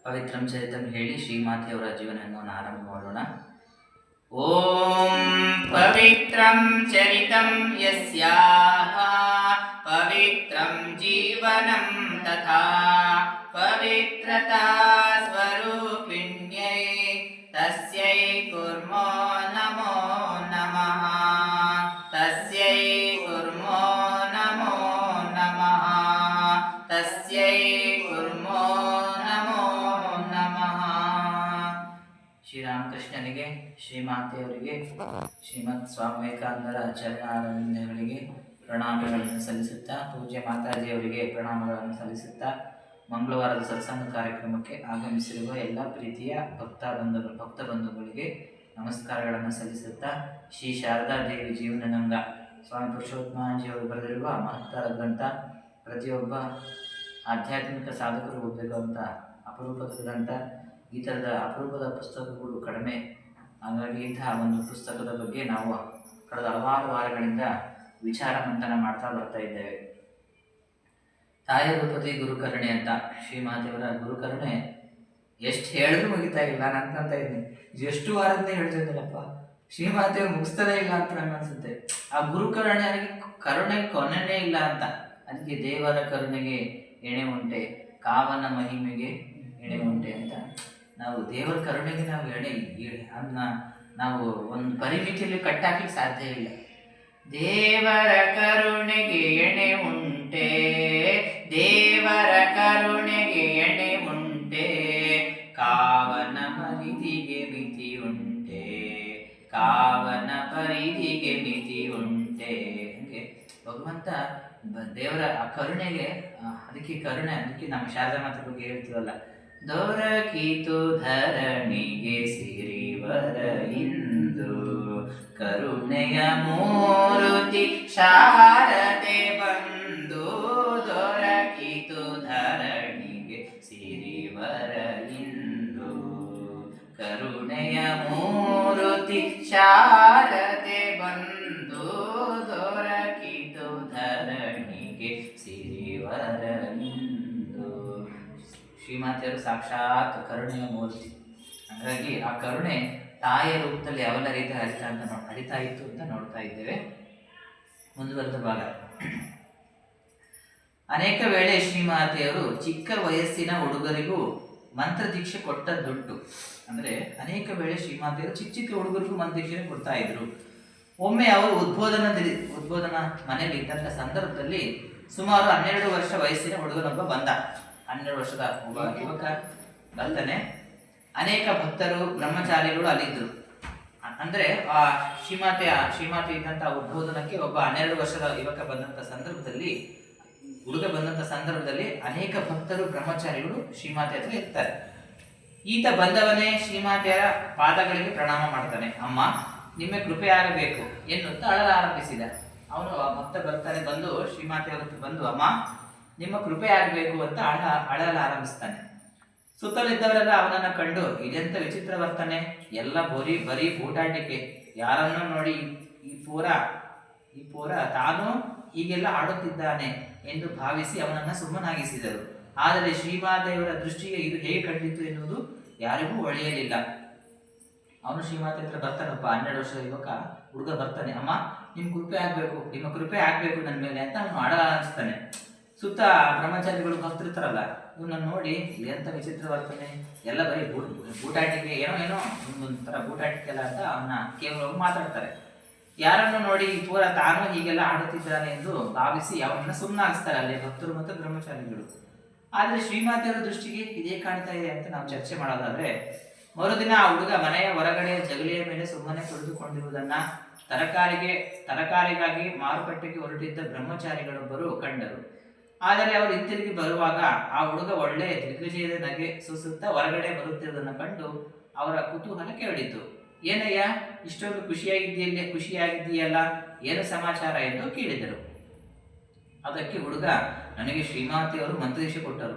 ಪವಿತ್ರಂ ಚರಿತಂ ಹೇಳಿ ಶ್ರೀಮಾತೆಯವರ ಜೀವನವನ್ನು ಆರಂಭ ಮಾಡೋಣ. ಓಂ ಪವಿತ್ರಂ ಚರಿತಂ ಯಸ್ಯಾಹ ಪವಿತ್ರಂ ಜೀವನಂ ತಥಾ ಪವಿತ್ರತಾ ಸ್ವರೂಪಿಣ್ಯೈ ತಸ್ಯೈ ಕುರ್ಮೋ ನಮೋ ನಮಃ. ತಸ್ಯೈ ಕುರ್ಮೋ ನಮೋ ನಮಃ. ತಸ್ಯೈ ಕುರ್ಮೋ ನಮೋ ನಮಃ. ಶ್ರೀರಾಮಕೃಷ್ಣನಿಗೆ, ಶ್ರೀಮಾತೆಯವರಿಗೆ, ಶ್ರೀಮತ್ ಸ್ವಾಮಿ ವಿವೇಕಾನಂದರ ಚರಣಾರವಿಂದಗಳಿಗೆ ಪ್ರಣಾಮಗಳನ್ನು ಸಲ್ಲಿಸುತ್ತಾ, ಪೂಜ್ಯ ಮಾತಾಜಿಯವರಿಗೆ ಪ್ರಣಾಮಗಳನ್ನು ಸಲ್ಲಿಸುತ್ತಾ, ಮಂಗಳವಾರದ ಸತ್ಸಂಗ ಕಾರ್ಯಕ್ರಮಕ್ಕೆ ಆಗಮಿಸಿರುವ ಎಲ್ಲ ಪ್ರೀತಿಯ ಭಕ್ತ ಬಂಧುಗಳಿಗೆ ನಮಸ್ಕಾರಗಳನ್ನು ಸಲ್ಲಿಸುತ್ತಾ, ಶ್ರೀ ಶಾರದಾ ದೇವಿ ಜೀವನಗಂಗ ಸ್ವಾಮಿ ಪುರುಷೋತ್ತಮಾಜಿಯವರು ಬರೆದಿರುವ ಮಹತ್ತರ ಗ್ರಂಥ, ಪ್ರತಿಯೊಬ್ಬ ಆಧ್ಯಾತ್ಮಿಕ ಸಾಧಕರು ಓದಬೇಕಂತ ಅಪರೂಪದ ಗ್ರಂಥ. ಈ ಥರದ ಅಪರೂಪದ ಪುಸ್ತಕಗಳು ಕಡಿಮೆ. ಹಾಗಾಗಿ ಇಂತಹ ಒಂದು ಪುಸ್ತಕದ ಬಗ್ಗೆ ನಾವು ಕಳೆದ ಹಲವಾರು ವಾರಗಳಿಂದ ವಿಚಾರ ಮಂಥನ ಮಾಡ್ತಾ ಬರ್ತಾ ಇದ್ದೇವೆ. ತಾಯಿ ರೂಪತಿ ಗುರುಕರುಣೆ ಅಂತ ಶ್ರೀಮಾತೆಯವರ ಗುರುಕರುಣೆ ಎಷ್ಟು ಹೇಳಿದ್ರು ಮುಗಿತಾ ಇಲ್ಲ. ನಾನು ಅನ್ಕೊಂತ ಇದ್ದೀನಿ, ಎಷ್ಟು ವಾರದಿಂದ ಹೇಳ್ತಾ ಇದ್ದೀನಪ್ಪ, ಶ್ರೀಮಾತೆಯವರು ಮುಗಿಸ್ತಾನೆ ಇಲ್ಲ ಅಂತ ನಂಗೆ ಅನ್ಸುತ್ತೆ. ಆ ಕರುಣೆಗೆ ಕೊನೆನೇ ಇಲ್ಲ ಅಂತ. ಅದಕ್ಕೆ ದೇವರ ಕರುಣೆಗೆ ಎಣೆ ಉಂಟೆ, ಕಾವನ ಮಹಿಮೆಗೆ ಎಣೆ ಉಂಟೆ ಅಂತ. ನಾವು ದೇವರ ಕರುಣೆಗೆ ನಾವು ಅದನ್ನ ನಾವು ಒಂದು ಪರಿಮಿತಿಯಲ್ಲಿ ಕಟ್ಟಾಕಲಿಕ್ಕೆ ಸಾಧ್ಯ ಇಲ್ಲ. ದೇವರ ಕರುಣೆಗೆ ಎಣೆ ಉಂಟೆ, ದೇವರ ಕರುಣೆಗೆ ಎಣೆ ಉಂಟೆ, ಕಾವನ ಪರಿಧಿಗೆ ಮಿತಿ ಉಂಟೆ, ಕಾವನ ಪರಿಧಿಗೆ ಮಿತಿ ಉಂಟೆ. ಹಂಗೆ ಭಗವಂತ ದೇವರ ಆ ಕರುಣೆಗೆ, ಅದಕ್ಕೆ ನಮ್ಮ ಶಾರದಾ ಮಾತೆ ಬಗ್ಗೆ ಹೇಳ್ತೀವಲ್ಲ, ದೊರಕಿತು ಧರಣಿಗೆ ಸಿರಿವರ ಇಂದು ಕರುಣೆಯ ಮೂರುತಿ ಶಾರದೆ ಬಂದು. ದೊರಕಿತು ಧರಣಿಗೆ ಸಿರಿವರ ಇಂದು ಕರುಣೆಯ ಮೂರುತಿ ಶಾರದೆ ಬಂದು. ದೊರಕಿತು ಧರಣಿಗೆ ಸಿರಿವರ ಇಂದು. ಶ್ರೀಮಾತೆಯರು ಸಾಕ್ಷಾತ್ ಕರುಣೆಯ ಮೂರ್ತಿ. ಹಾಗಾಗಿ ಆ ಕರುಣೆ ತಾಯಿಯ ರೂಪದಲ್ಲಿ ಯಾವೆಲ್ಲ ರೀತಿ ಹರಿತಾ ಇತ್ತು ಅಂತ ನೋಡ್ತಾ ಇದ್ದೇವೆ. ಮುಂದುವರೆದ ಭಾಗ. ಅನೇಕ ವೇಳೆ ಶ್ರೀಮಾತೆಯರು ಚಿಕ್ಕ ವಯಸ್ಸಿನ ಹುಡುಗರಿಗೂ ಮಂತ್ರ ದೀಕ್ಷೆ ಕೊಟ್ಟದ್ದುಂಟು. ಅಂದ್ರೆ ಅನೇಕ ವೇಳೆ ಶ್ರೀಮಾತೆಯರು ಚಿಕ್ಕ ಚಿಕ್ಕ ಹುಡುಗರಿಗೂ ಮಂತ್ರ ದೀಕ್ಷೆ ಕೊಡ್ತಾ ಇದ್ರು. ಒಮ್ಮೆ ಅವರು ಉದ್ಬೋಧನಾ ಮನೆಯಲ್ಲಿ ಇದ್ದಂಥ ಸಂದರ್ಭದಲ್ಲಿ ಸುಮಾರು 12 ವರ್ಷ ವಯಸ್ಸಿನ ಹುಡುಗನೊಬ್ಬ ಬಂದ. 12 ವರ್ಷದ ಒಬ್ಬ ಯುವಕ ಬರ್ತಾನೆ. ಅನೇಕ ಭಕ್ತರು, ಬ್ರಹ್ಮಚಾರಿಗಳು ಅಲ್ಲಿದ್ದರು. ಅಂದ್ರೆ ಆ ಶ್ರೀಮಾತೆ ಇದ್ದಂತ ಉದ್ಬೋಧನಕ್ಕೆ ಒಬ್ಬ 12 ವರ್ಷದ ಯುವಕ ಹುಡುಗ ಬಂದಂತ ಸಂದರ್ಭದಲ್ಲಿ ಅನೇಕ ಭಕ್ತರು, ಬ್ರಹ್ಮಚಾರಿಗಳು ಶ್ರೀಮಾತೆ ಹತ್ರ ಇರ್ತಾರೆ. ಈತ ಬಂದವನೇ ಶ್ರೀಮಾತೆಯರ ಪಾದಗಳಿಗೆ ಪ್ರಣಾಮ ಮಾಡ್ತಾನೆ. ಅಮ್ಮ, ನಿಮ್ಮ ಕೃಪೆ ಆಗಬೇಕು ಎನ್ನುತ್ತಾ ಅಳಲಾರಂಭಿಸಿದ. ಅವನು ಭಕ್ತ ಬರ್ತಾನೆ, ಬಂದು ಶ್ರೀಮಾತೆಯವರ ಬಂದು, ಅಮ್ಮ ನಿಮ್ಮ ಕೃಪೆ ಆಗಬೇಕು ಅಂತ ಅಳಲಾರಂಭಿಸ್ತಾನೆ. ಸುತ್ತಲಿದ್ದವರೆಲ್ಲ ಅವನನ್ನ ಕಂಡು, ಇದೆಂತ ವಿಚಿತ್ರ ವರ್ತನೆ, ಎಲ್ಲ ಬರೀ ಬೂಟಾಟಿಕೆ, ಯಾರನ್ನೂ ನೋಡಿ ಈ ಪೂರ ತಾನು ಹೀಗೆಲ್ಲ ಆಡುತ್ತಿದ್ದಾನೆ ಎಂದು ಭಾವಿಸಿ ಅವನನ್ನ ಸುಮ್ಮನಾಗಿಸಿದರು. ಆದರೆ ಶ್ರೀಮಾತೆಯವರ ದೃಷ್ಟಿಗೆ ಇದು ಹೇಗೆ ಕಂಡಿತು ಎನ್ನುವುದು ಯಾರಿಗೂ ಒಳೆಯಲಿಲ್ಲ. ಅವನು ಶ್ರೀಮಾತೆ ಹತ್ರ ಬರ್ತಾನಪ್ಪ, 12 ವರ್ಷದ ಯುವಕ ಹುಡುಗ ಬರ್ತಾನೆ. ಅಮ್ಮ ನಿಮ್ಮ ಕೃಪೆ ಆಗ್ಬೇಕು ನನ್ನ ಮೇಲೆ ಅಂತ ಅವನು ಆಡಲಾರಂಭಿಸ್ತಾನೆ. ಸುತ್ತ ಬ್ರಹ್ಮಚಾರಿಗಳು ಭಕ್ತಿರ್ತಾರಲ್ಲ, ಇವನನ್ನು ನೋಡಿ ಎಂತ ವಿಚಿತ್ರ ವರ್ತನೆ, ಎಲ್ಲ ಬರೀ ಬೂಟಾಟಿಕೆ, ಏನೋ ಒಂದೊಂಥರ ಬೂಟಾಟಿಕೆ ಎಲ್ಲ ಅಂತ ಅವನ್ನ ಕೇವಲ ಮಾತಾಡ್ತಾರೆ. ಯಾರನ್ನು ನೋಡಿ ಪೂರ ತಾನು ಹೀಗೆಲ್ಲ ಆಡುತ್ತಿದ್ದಾನೆ ಎಂದು ಭಾವಿಸಿ ಅವನನ್ನ ಸುಮ್ಮನಾಗಿಸ್ತಾರೆ ಅಲ್ಲಿ ಭಕ್ತರು ಮತ್ತು ಬ್ರಹ್ಮಚಾರಿಗಳು. ಆದ್ರೆ ಶ್ರೀಮಾತೆಯವರ ದೃಷ್ಟಿಗೆ ಇದೇ ಕಾಣ್ತಾ ಇದೆ ಅಂತ ನಾವು ಚರ್ಚೆ ಮಾಡೋದಾದ್ರೆ, ಮರುದಿನ ಆ ಹುಡುಗ ಮನೆಯ ಹೊರಗಡೆ ಜಗಲಿಯ ಮೇಲೆ ಸುಮ್ಮನೆ ಕುಳಿತುಕೊಂಡಿರುವುದನ್ನ ತರಕಾರಿಗಾಗಿ ಮಾರುಕಟ್ಟೆಗೆ ಹೊರಟಿದ್ದ ಬ್ರಹ್ಮಚಾರಿಗಳೊಬ್ಬರು ಕಂಡರು. ಆದರೆ ಅವರು ಹಿಂತಿರುಗಿ ಬರುವಾಗ ಆ ಹುಡುಗ ಒಳ್ಳೆ ದಿಗ್ವಿಜಯದ ನಗೆ ಸೂಸುತ್ತಾ ಹೊರಗಡೆ ಬರುತ್ತಿರುವುದನ್ನು ಕಂಡು ಅವರ ಕುತೂಹಲ ಕೆರಳಿತು. ಏನಯ್ಯ, ಇಷ್ಟೊಂದು ಖುಷಿಯಾಗಿದ್ದೀಯಲ್ಲ, ಏನು ಸಮಾಚಾರ ಎಂದು ಕೇಳಿದರು. ಅದಕ್ಕೆ ಹುಡುಗ, ನನಗೆ ಶ್ರೀಮಾತೆಯವರು ಮಂತ್ರದೀಕ್ಷೆ ಕೊಟ್ಟರು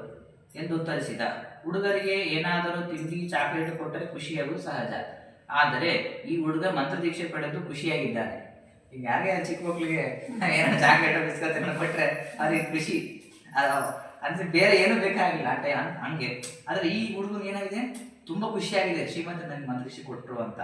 ಎಂದು ಉತ್ತರಿಸಿದ. ಹುಡುಗರಿಗೆ ಏನಾದರೂ ತಿಂಡಿ, ಚಾಕ್ಲೇಟ್ ಕೊಟ್ಟರೆ ಖುಷಿಯಾಗುವುದು ಸಹಜ. ಆದರೆ ಈ ಹುಡುಗ ಮಂತ್ರದೀಕ್ಷೆ ಪಡೆದು ಖುಷಿಯಾಗಿದ್ದಾನೆ. ಈಗ ಯಾರಿಗೆ ಚಿಕ್ಕ ಮಕ್ಕಳಿಗೆ ಏನೋ ಚಾಕ್ಲೇಟ್ ಬಿಸ್ಕತ್ ಕೊಟ್ಟರೆ ಅವ್ರಿಗೆ ಖುಷಿ. ಅಂದ್ರೆ ಬೇರೆ ಏನು ಬೇಕಾಗಿಲ್ಲ ಹಂಗೆ. ಆದ್ರೆ ಈ ಹುಡುಗನ್ ಏನಾಗಿದೆ, ತುಂಬಾ ಖುಷಿಯಾಗಿದೆ ಶ್ರೀಮಂತ ನನಗೆ ಮಂತ್ರಿಸಿ ಕೊಟ್ರು ಅಂತ.